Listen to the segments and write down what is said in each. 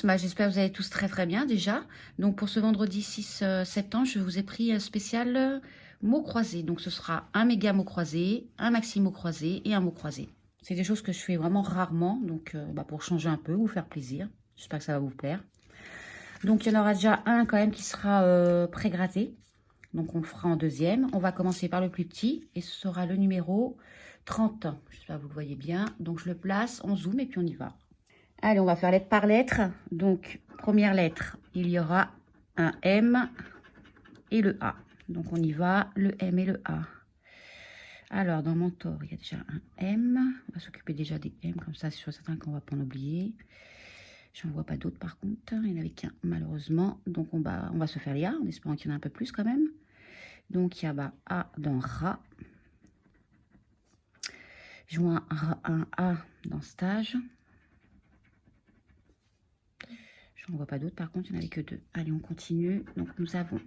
bah, j'espère que vous allez tous très très bien déjà. Donc pour ce vendredi 6 septembre, je vous ai pris un spécial mots croisés. Donc ce sera un méga mot croisé, un maxi mot croisé et un mot croisé. C'est des choses que je fais vraiment rarement, donc bah, pour changer un peu, vous faire plaisir. J'espère que ça va vous plaire. Donc il y en aura déjà un quand même qui sera pré-gratté. Donc on le fera en deuxième. On va commencer par le plus petit et ce sera le numéro 30. J'espère que vous le voyez bien. Donc je le place, on zoome et puis on y va. Allez, on va faire lettre par lettre. Donc, première lettre, il y aura un M et le A. Donc, on y va, le M et le A. Alors, dans Mentor, il y a déjà un M. On va s'occuper déjà des M, comme ça, c'est sûr certain qu'on ne va pas en oublier. Je n'en vois pas d'autres, par contre. Il n'y en avait qu'un, malheureusement. Donc, on va se faire les A, en espérant qu'il y en a un peu plus, quand même. Donc, il y a A dans Ra. Je vois un A dans Stage. Je n'en vois pas d'autres, par contre, il n'y en avait que deux. Allez, on continue. Donc, nous avons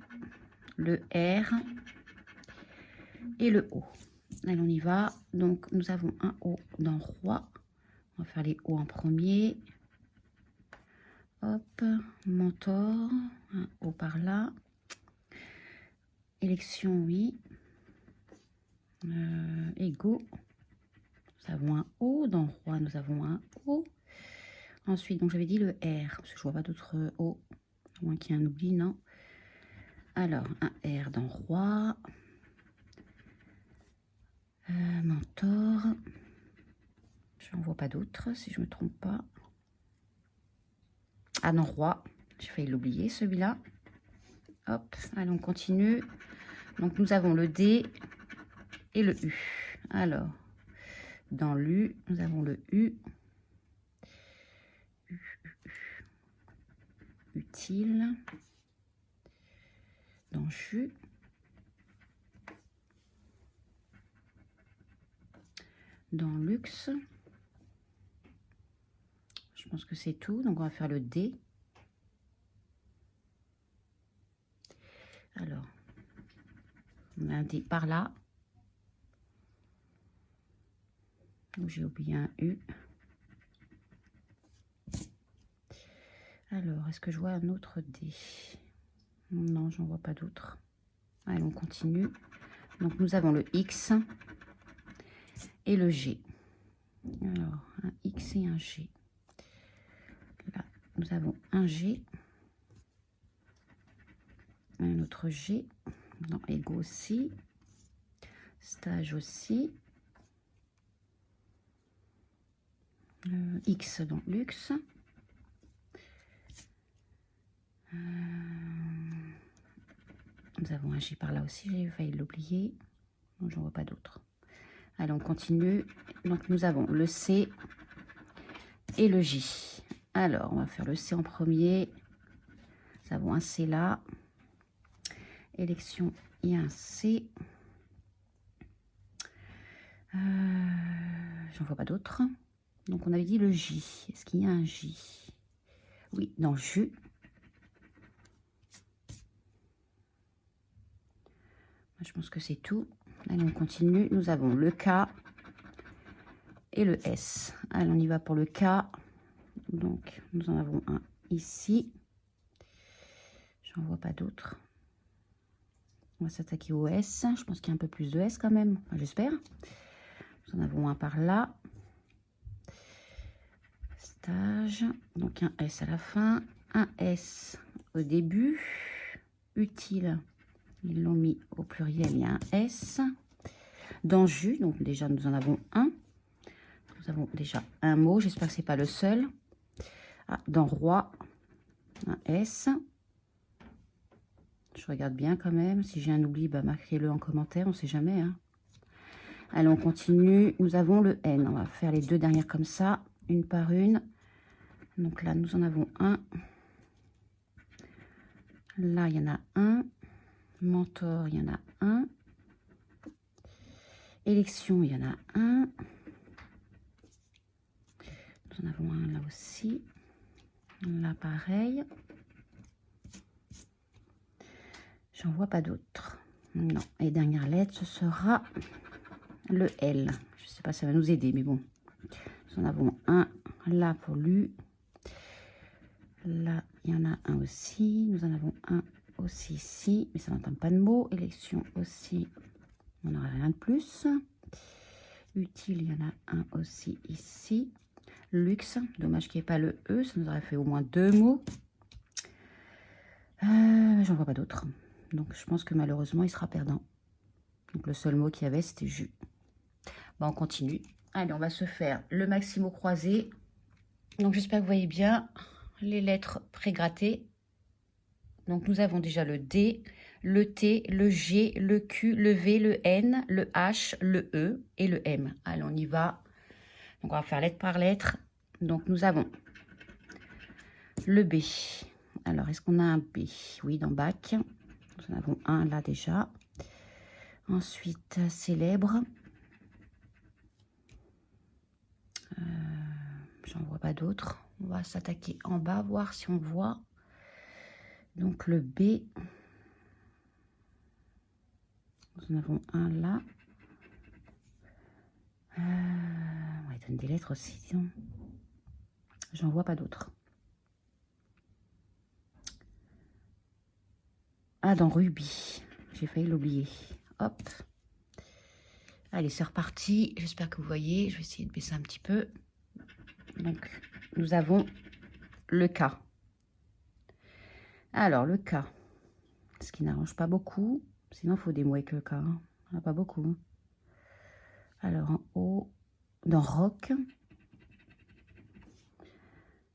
le R et le O. Allez, on y va. Donc, nous avons un O dans Roi. On va faire les O en premier. Hop, Mentor, un O par là. Élection, oui. Ego. Nous avons un O. Dans Roi, nous avons un O. Ensuite, donc j'avais dit le R, parce que je vois pas d'autres O. À moins qu'il y ait un oubli, non. Alors, un R dans Roi. Mentor. Je n'en vois pas d'autres, si je ne me trompe pas. Ah non, Roi. J'ai failli l'oublier, celui-là. Hop, allez, on continue. Donc, nous avons le D et le U. Alors, dans l'U, nous avons le U. Utile. Dans Jus. Dans Luxe. Je pense que c'est tout. Donc, on va faire le D. Alors, on a un D par là. J'ai oublié un U. Alors, est-ce que je vois un autre D? Non, j'en vois pas d'autre. Allez, on continue. Donc, nous avons le X et le G. Alors, un X et un G. Là, nous avons un G. Un autre G. Dans Ego aussi. Stage aussi. X dans Luxe. Nous avons un G par là aussi, j'ai failli l'oublier. Donc, j'en vois pas d'autres. Allez, on continue. Donc, nous avons le C et le J. Alors, on va faire le C en premier. Nous avons un C là. Élection, il y a un C. J'en vois pas d'autres. Donc, on avait dit le J. Est-ce qu'il y a un J? Oui, dans Jus. Je pense que c'est tout. Allez, on continue. Nous avons le K et le S. Allez, on y va pour le K. Donc, nous en avons un ici. J'en vois pas d'autres. On va s'attaquer au S. Je pense qu'il y a un peu plus de S quand même. Enfin, j'espère. Nous en avons un par là. Stage. Donc, un S à la fin. Un S au début. Utile. Ils l'ont mis au pluriel. Il y a un S. Dans Jus. Donc, déjà, nous en avons un. Nous avons déjà un mot. J'espère que ce n'est pas le seul. Ah, dans Roi. Un S. Je regarde bien quand même. Si j'ai un oubli, bah, marquez-le en commentaire. On ne sait jamais. Hein. Allez, on continue. Nous avons le N. On va faire les deux dernières comme ça. Une par une. Donc là, nous en avons un. Là, il y en a un. Mentor, il y en a un. Élection, il y en a un. Nous en avons un là aussi. Là, pareil. J'en vois pas d'autres. Non. Et dernière lettre, ce sera le L. Je ne sais pas si ça va nous aider, mais bon. Nous en avons un là pour l'U. Là, il y en a un aussi. Nous en avons un aussi ici, mais ça n'entend pas de mots. Élection aussi, on n'aurait rien de plus. Utile, il y en a un aussi ici. Luxe, dommage qu'il n'y ait pas le E, ça nous aurait fait au moins 2 mots. J'en vois pas d'autres. Donc je pense que malheureusement, il sera perdant. Donc le seul mot qu'il y avait, c'était jus. Bon, on continue. Allez, on va se faire le maximo croisé. Donc j'espère que vous voyez bien les lettres pré-grattées. Donc nous avons déjà le D, le T, le G, le Q, le V, le N, le H, le E et le M. Allez, on y va. Donc on va faire lettre par lettre. Donc nous avons le B. Alors, est-ce qu'on a un B? Oui, dans bac. Nous en avons un là déjà. Ensuite, célèbre. J'en vois pas d'autres. On va s'attaquer en bas, voir si on voit. Donc le B. Nous en avons un là. On va donner des lettres aussi, disons. J'en vois pas d'autres. Ah, dans rubis. J'ai failli l'oublier. Hop. Allez, c'est reparti. J'espère que vous voyez. Je vais essayer de baisser un petit peu. Donc, nous avons le K. Alors, le K. Ce qui n'arrange pas beaucoup. Sinon, il faut des mots avec le K. Hein. Il n'y en a pas beaucoup. Alors, en haut, dans rock.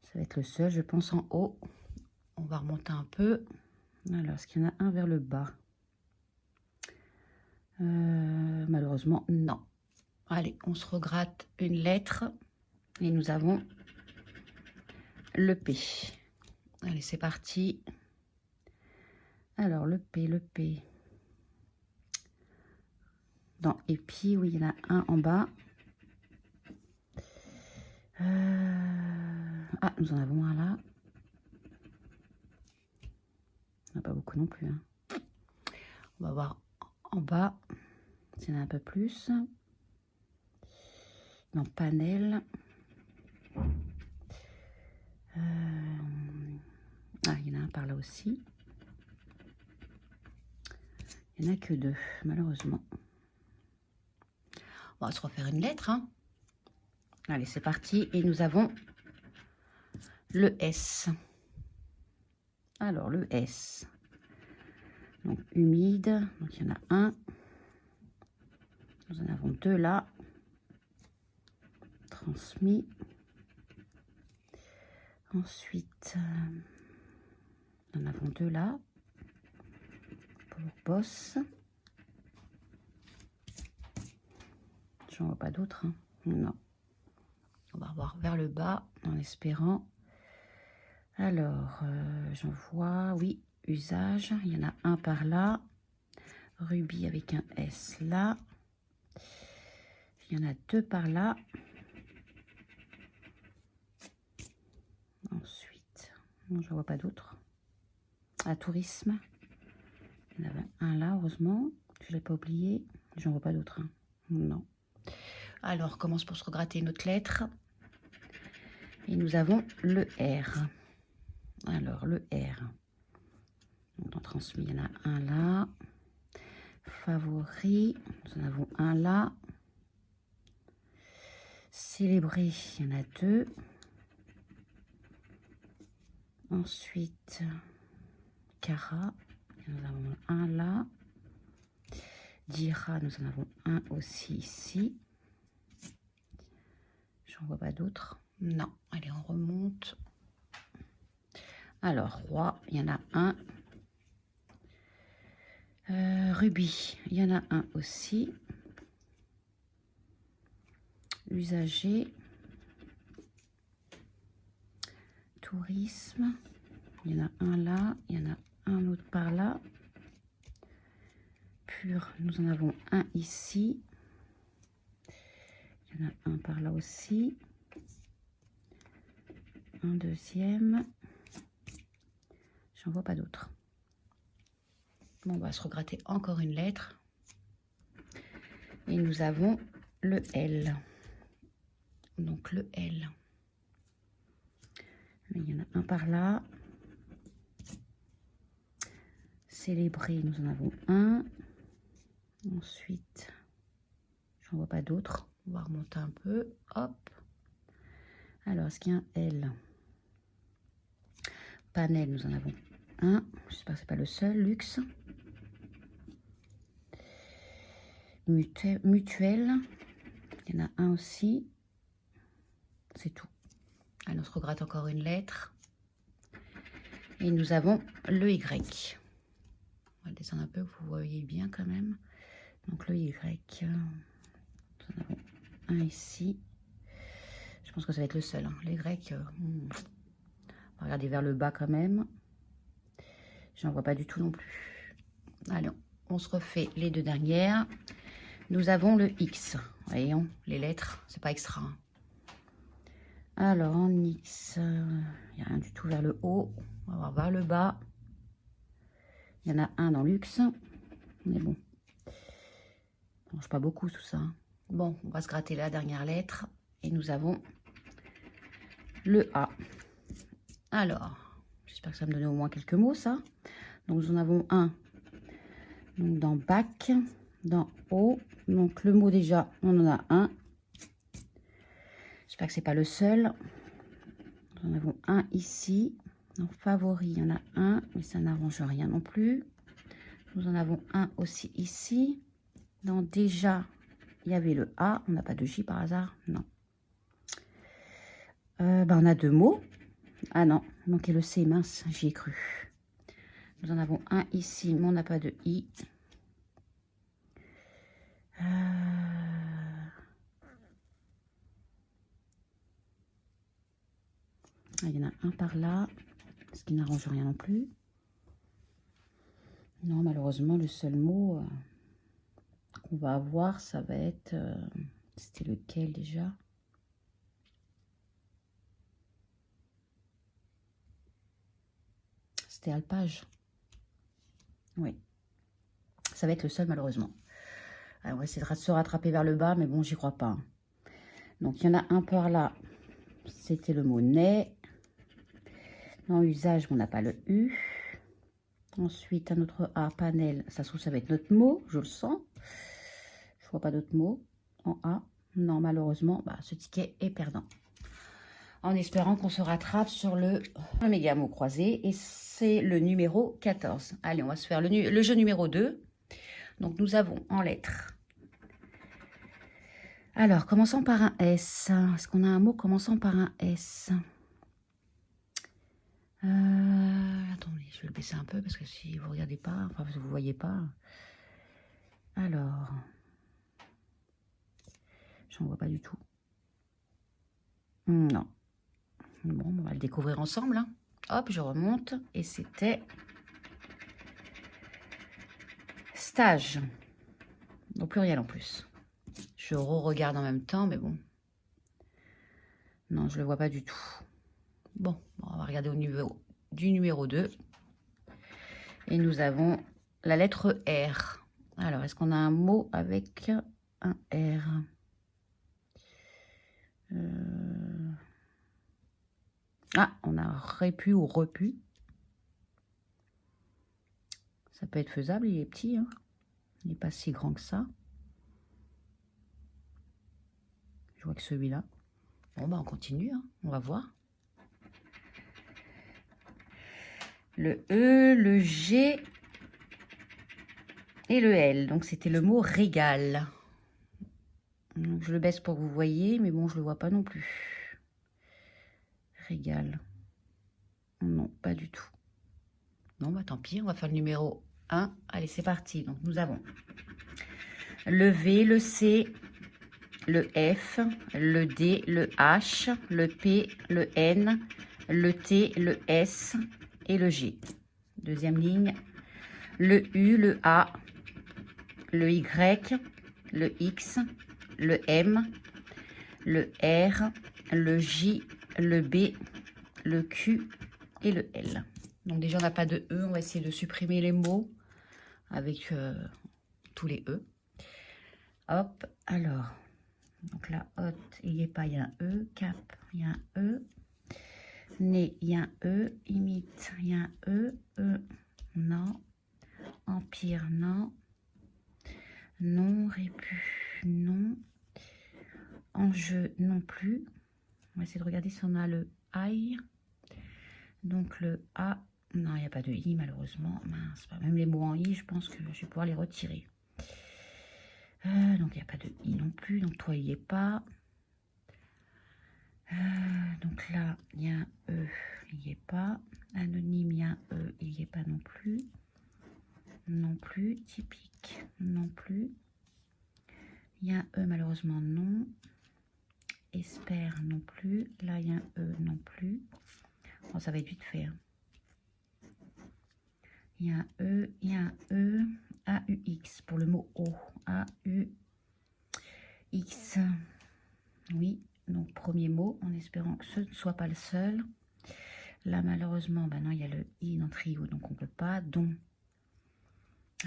Ça va être le seul, je pense, en haut. On va remonter un peu. Alors, est-ce qu'il y en a un vers le bas? Malheureusement, non. Allez, on se regratte une lettre. Et nous avons le P. Allez, c'est parti. Alors, le P, le P. Dans épi, oui, il y en a un en bas. Ah, nous en avons un là. Il n'y en a pas beaucoup non plus. Hein. On va voir en bas s'il y en a un peu plus. Dans panel. Ah, il y en a un par là aussi. Il n'y en a que 2, malheureusement. On va se refaire une lettre. Hein. Allez, c'est parti. Et nous avons le S. Alors, le S. Donc, humide. Donc, il y en a un. Nous en avons 2 là. Transmis. Ensuite, nous en avons 2 là. Pour boss. J'en vois pas d'autres. Hein. Non. On va revoir vers le bas en espérant. Alors, j'en vois, oui, usage. Il y en a un par là. Rubis avec un S là. Il y en a 2 par là. Ensuite, non, j'en vois pas d'autres. Ah, tourisme. Il y en avait un là, heureusement. Je ne l'ai pas oublié. J'en vois pas d'autres. Hein. Non. Alors, on commence pour se regratter une autre lettre. Et nous avons le R. Alors, le R. Donc, dans transmis, il y en a un là. Favori, nous en avons un là. Célébrer, il y en a 2. Ensuite, Cara, nous en avons un là. Dira, nous en avons un aussi ici. J'en vois pas d'autres. Non, allez, on remonte. Alors, roi, il y en a un. Rubis, il y en a un aussi. Usager. Tourisme. Il y en a un là. Il y en a un autre par là. Pur, nous en avons un ici. Il y en a un par là aussi. Un deuxième. J'en vois pas d'autres. Bon, on va se regratter encore une lettre. Et nous avons le L. Donc le L. Il y en a un par là. Célébrer, nous en avons un. Ensuite, j'en vois pas d'autres. On va remonter un peu. Hop. Alors, est-ce qu'il y a un L? Panel, nous en avons un. J'espère que c'est pas le seul. Luxe. Mutuel. Il y en a un aussi. C'est tout. Allez, on se regrette encore une lettre. Et nous avons le Y. On va descendre un peu, vous voyez bien quand même. Donc le Y. Nous en avons un ici. Je pense que ça va être le seul. Hein. Les Y. On va regarder vers le bas quand même. Je n'en vois pas du tout non plus. Allez, on se refait les deux dernières. Nous avons le X. Voyons, les lettres, c'est pas extra. Hein. Alors, en X, il n'y a rien du tout vers le haut. On va voir vers le bas. Il y en a un dans luxe. Mais bon. Ça mange pas beaucoup tout ça. Bon, on va se gratter la dernière lettre. Et nous avons le A. Alors, j'espère que ça va me donne au moins quelques mots, ça. Donc, nous en avons un donc, dans bac, dans haut. Donc, le mot déjà, on en a un. J'espère que c'est pas le seul. Nous en avons un ici. En favori, il y en a un, mais ça n'arrange rien non plus. Nous en avons un aussi ici. Dans déjà, il y avait le A. On n'a pas de J par hasard? Non. On a deux mots. Ah non, il manquait le C, mince, j'y ai cru. Nous en avons un ici, mais on n'a pas de I. Il y en a un par là, ce qui n'arrange rien non plus. Non, malheureusement, le seul mot qu'on va avoir, ça va être... C'était lequel déjà? C'était alpage. Oui. Ça va être le seul, malheureusement. Alors, on va essayer de se rattraper vers le bas, mais bon, j'y crois pas. Donc, il y en a un par là. C'était le mot nez. Dans usage, on n'a pas le U. Ensuite, un autre A, panel. Ça se trouve, ça va être notre mot, je le sens. Je vois pas d'autres mots en A. Non, malheureusement, ce ticket est perdant. En espérant qu'on se rattrape sur le méga mot croisé. Et c'est le numéro 14. Allez, on va se faire le jeu numéro 2. Donc, nous avons en lettres. Alors, commençons par un S. Est-ce qu'on a un mot commençant par un S? Attendez, je vais le baisser un peu parce que si vous ne regardez pas, enfin, vous ne voyez pas. Alors, j'en vois pas du tout. Non. Bon, on va le découvrir ensemble. Hein. Hop, je remonte. Et c'était stage. Au pluriel en plus. Je re-regarde en même temps, mais bon. Non, je le vois pas du tout. Bon, on va regarder au niveau du numéro 2. Et nous avons la lettre R. Alors, est-ce qu'on a un mot avec un R? Ah, on a répu ou repu. Ça peut être faisable, il est petit. Hein. Il n'est pas si grand que ça. Je vois que celui-là. Bon, on continue, hein. On va voir. Le E, le G et le L. Donc, c'était le mot régal. Donc, je le baisse pour que vous voyez, mais bon, je ne le vois pas non plus. Régal. Non, pas du tout. Non, tant pis, on va faire le numéro 1. Allez, c'est parti. Donc, nous avons le V, le C, le F, le D, le H, le P, le N, le T, le S et le G. Deuxième ligne, le U, le A, le Y, le X, le M, le R, le J, le B, le Q et le L. Donc déjà, on n'a pas de E. On va essayer de supprimer les mots avec tous les E. Hop, alors, donc la haute, il n'y a pas, il y a un E. Cap, il y a un E. Né, il y a un E. Imite, il y a un E. Non. Empire, non. Non. Répu, non. Enjeu, non plus. On va essayer de regarder si on a le I. Donc le A. Non, il n'y a pas de I malheureusement. Mince, pas même les mots en I, je pense que je vais pouvoir les retirer. Donc il n'y a pas de I non plus. Donc toi, il n'y est pas. Donc là, il y a un E, il n'y est pas. Anonyme, il y a un E, il n'y est pas non plus. Non plus. Typique, non plus. Il y a un E, malheureusement, non. Espère, non plus. Là, il y a un E, non plus. Bon, ça va être vite fait. Hein. Il y a un E, il y a un E. A-U-X pour le mot O. A-U-X. Oui, donc premier mot, en espérant que ce ne soit pas le seul. Là, malheureusement, ben non, il y a le I dans trio, donc on ne peut pas. Donc,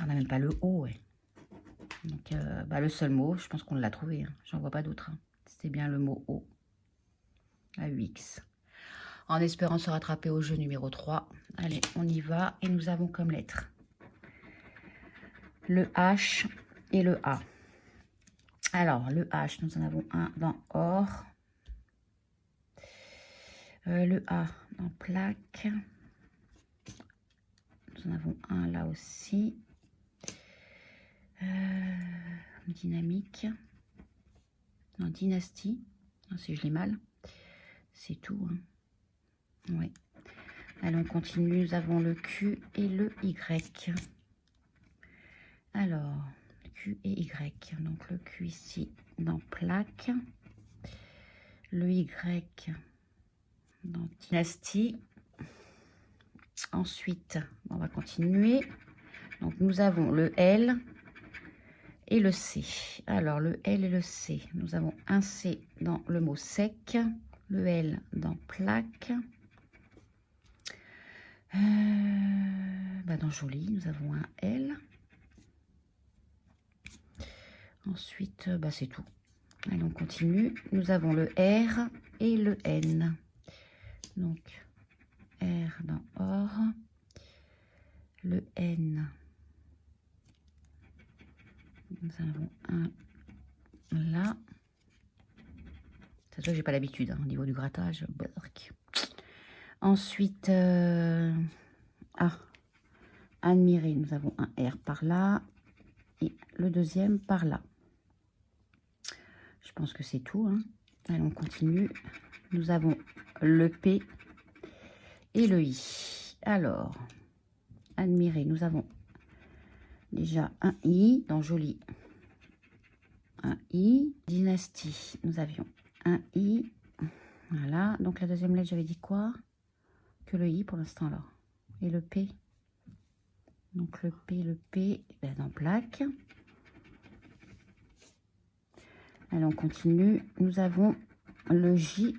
on n'a même pas le O, ouais. Donc, le seul mot, je pense qu'on l'a trouvé. Hein. J'en vois pas d'autre. Hein. C'était bien le mot O. A-U-X. En espérant se rattraper au jeu numéro 3. Allez, on y va. Et nous avons comme lettres le H et le A. Alors, le H, nous en avons un dans or. Le A dans plaque. Nous en avons un là aussi. Dynamique. Non, dynastie. Non, si je l'ai mal. C'est tout. Hein. Ouais. Allons, on continue. Nous avons le Q et le Y. Alors, Q et Y. Donc, le Q ici dans plaque. Le Y dans dynastie. Ensuite, on va continuer. Donc, nous avons le L et le C. Alors, le L et le C. Nous avons un C dans le mot sec. Le L dans plaque. Dans joli, nous avons un L. Ensuite, c'est tout. Allez, on continue. Nous avons le R et le N. Donc, R dans or. Le N. Nous avons un là. Ça se voit que j'ai pas l'habitude hein, au niveau du grattage. Ensuite, admirer. Nous avons un R par là. Et le deuxième par là. Je pense que c'est tout. Hein. Allez, on continue. Nous avons le P et le I. Alors, admirer, nous avons déjà un I dans joli. Un I. Dynastie, nous avions un I. Voilà. Donc, la deuxième lettre, j'avais dit quoi? Que le I pour l'instant, alors. Et le P. Donc, le P, dans plaque. Allez, on continue. Nous avons le J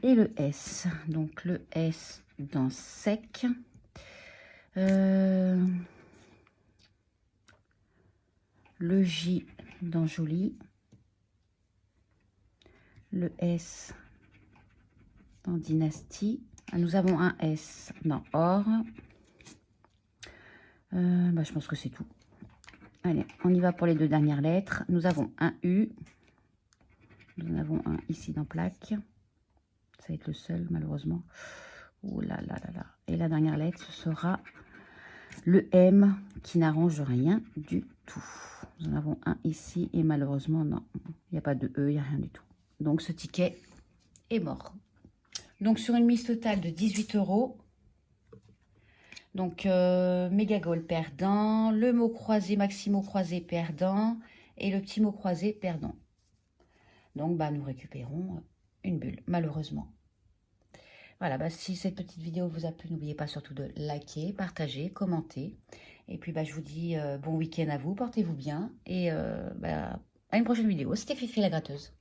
et le S. Donc, le S dans sec. Le J dans joli. Le S dans dynastie. Nous avons un S dans or. Je pense que c'est tout. Allez, on y va pour les deux dernières lettres. Nous avons un U. Nous en avons un ici dans plaque. Ça va être le seul, malheureusement. Oh là là là là. Et la dernière lettre, ce sera le M qui n'arrange rien du tout. Nous en avons un ici et malheureusement, non. Il n'y a pas de E, il n'y a rien du tout. Donc, ce ticket est mort. Donc, sur une mise totale de 18 €. Donc, méga goal perdant, le mot croisé, maxi mot croisé perdant et le petit mot croisé perdant. Donc, nous récupérons une bulle, malheureusement. Voilà, si cette petite vidéo vous a plu, n'oubliez pas surtout de liker, partager, commenter. Et puis, je vous dis bon week-end à vous, portez-vous bien. Et à une prochaine vidéo. C'était Fifi la gratteuse.